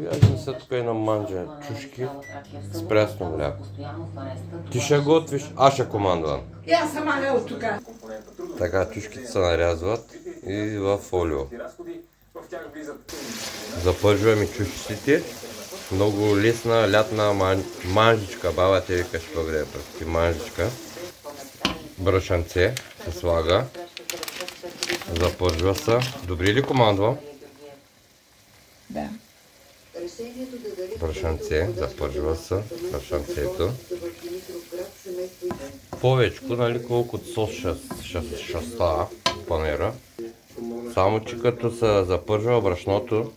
Яждам се тук и на манджа чушки с пресно мляко. Ти ще готвиш, аз ще командвам. Я сама не от тук. Така чушките се нарязват и в фолио. Запържваме чушките. Много лесна лятна манжичка. Баба те вика, ще погреба пръсти манжичка. Брашанце се слага. Запържва се. Добри ли командвам? Да. Брашанце, запържва се. Брашанцето. Повечко, нали, колкото сос ще става панера. Само, че като се запържва брашното,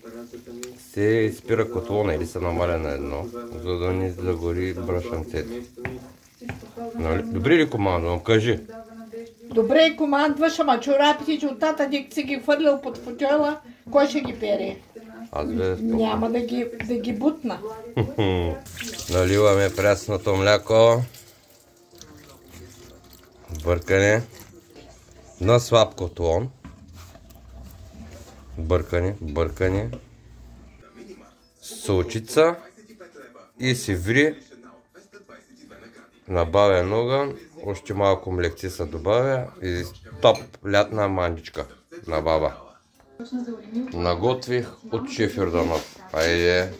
се изпира котлона или се намаля на едно, за да не загори брашанцето. Нали? Добре ли командвам? Кажи. Добре командваш, ама чорапите, че от тата дик си ги хвърлял под футюла, кой ще ги пере? Аз бе спокойно. Няма да ги бутна. Наливаме пресното мляко. Бъркане. На слаб котлон. Бъркане. Солчица. И си ври. На бавен огън. Още малко млекци се добавя. И топ лятна манджичка на баба. Наготвих от шеф Йорданов. Айде.